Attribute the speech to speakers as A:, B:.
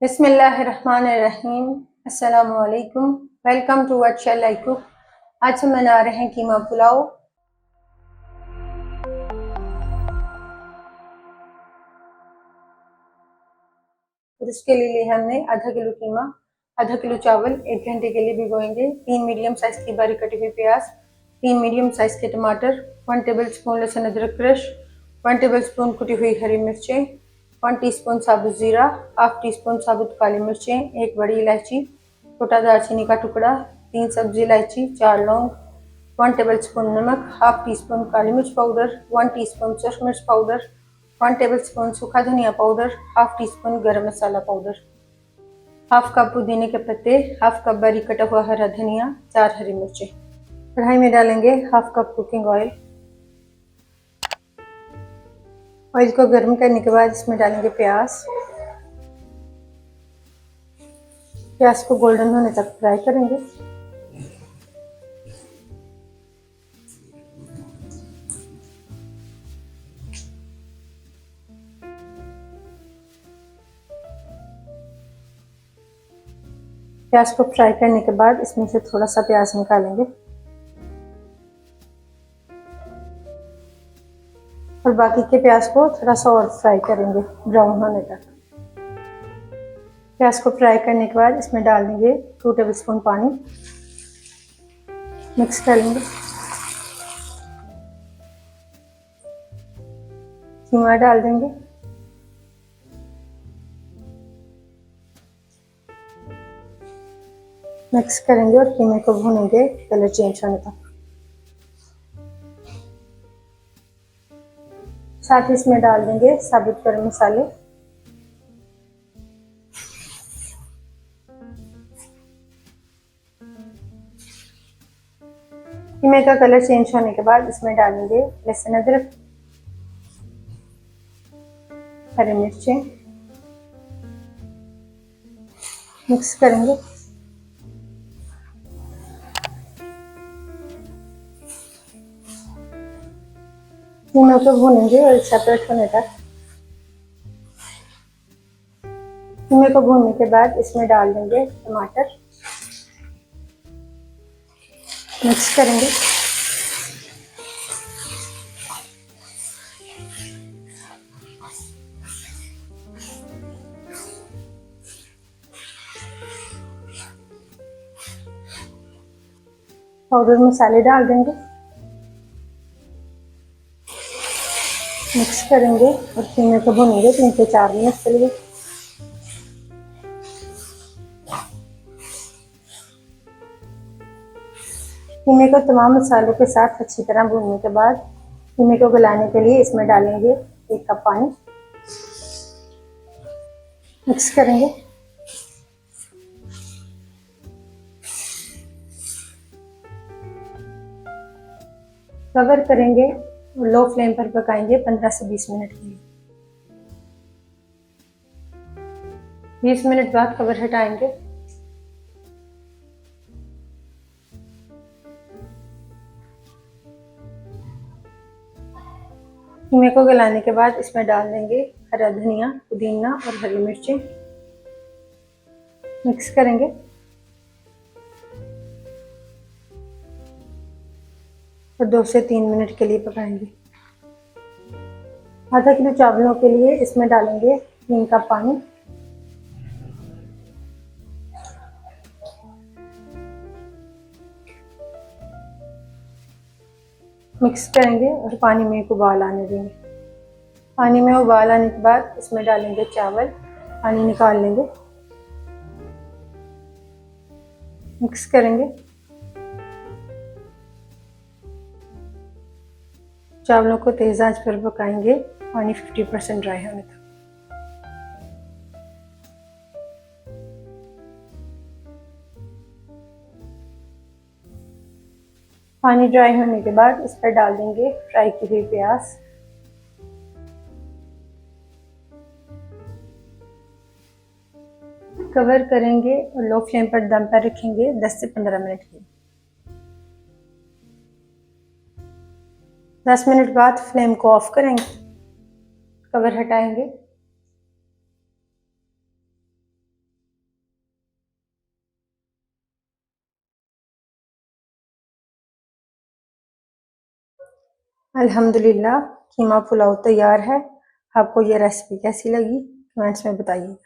A: बिस्मिल्लाहिर्रहमानिर्रहीम। अस्सलामु अलैकुम। Welcome to what shall I cook. आज हम बना रहे हैं कीमा पुलाव। और इसके लिए हमने आधा किलो कीमा, आधा किलो चावल 1 घंटे के लिए भिगोएंगे। 3 मीडियम साइज की बारीक कटी हुई प्याज, 3 मीडियम साइज के टमाटर, 1 टेबलस्पून लहसुन अदरक क्रश, 1 टेबलस्पून कुटी हुई हरी मिर्चें, 1 टीस्पून साबुत जीरा, हाफ टी स्पून साबुत काली मिर्चें, 1 बड़ी इलायची, छोटा दालचीनी का टुकड़ा, 3 सब्जी इलायची, 4 लौंग, 1 टेबलस्पून नमक, हाफ टी स्पून काली मिर्च पाउडर, 1 टीस्पून सूरख मिर्च पाउडर, 1 टेबलस्पून सूखा धनिया पाउडर, हाफ टी स्पून गरम मसाला पाउडर, हाफ कप पुदीने के पत्ते, हाफ कप बारीक कटा हुआ हरा धनिया, 4 हरी मिर्चें। कढ़ाई में डालेंगे half cup cooking oil. Oil को गर्म करने के बाद इसमें डालेंगे प्याज। प्याज को गोल्डन होने तक फ्राई करेंगे। प्याज को फ्राई करने के बाद इसमें से थोड़ा सा प्याज निकालेंगे और बाकी के प्याज को थोड़ा सा और फ्राई करेंगे ब्राउन होने तक। प्याज को फ्राई करने के बाद इसमें डाल देंगे 2 टेबलस्पून पानी, मिक्स कर लेंगे। कीमा डाल देंगे, मिक्स करेंगे और कीमे को भूनेंगे कलर चेंज होने तक। साथ ही इसमें डाल देंगे साबुत गरम मसाले, कीमे का कलर चेंज होने के बाद इसमें डालेंगे लहसुन अदरक, हरी मिर्चें, मिक्स करेंगे। कीमे को भूनेंगे और सेपरेट होने तक। कीमे को भूनने के बाद इसमें डाल देंगे टमाटर, मिक्स करेंगे। पाउडर मसाले डाल देंगे, मिक्स करेंगे और कीमे को भूनेंगे 3 से 4 मिनट के लिए। कीमे को तमाम मसालों के साथ अच्छी तरह भूनने के बाद कीमे को गलाने के लिए इसमें डालेंगे 1 कप पानी, मिक्स करेंगे। कवर करेंगे और लो फ्लेम पर पकाएंगे 15 से 20 मिनट के लिए। 20 मिनट बाद कवर हटाएंगे। कीमे को गलाने के बाद इसमें डाल देंगे हरा धनिया, पुदीना और हरी मिर्चें, मिक्स करेंगे। और 2 से 3 मिनट के लिए पकाएंगे। आधा किलो चावलों के लिए इसमें डालेंगे 3 कप पानी, मिक्स करेंगे और पानी में एक उबाल आने देंगे। पानी में उबाल आने के बाद इसमें डालेंगे चावल, पानी निकाल लेंगे, मिक्स करेंगे। चावलों को तेज आंच पर पकाएंगे, पानी 50% ड्राई होने तक। पानी ड्राई होने के बाद इस पर डाल देंगे फ्राई की हुई प्याज, कवर करेंगे और लो फ्लेम पर दम पर रखेंगे 10 से 15 मिनट के लिए। 10 मिनट बाद फ्लेम को ऑफ करेंगे, कवर हटाएंगे। अल्हम्दुलिल्लाह कीमा पुलाव तैयार है। आपको ये रेसिपी कैसी लगी कमेंट्स में बताइए।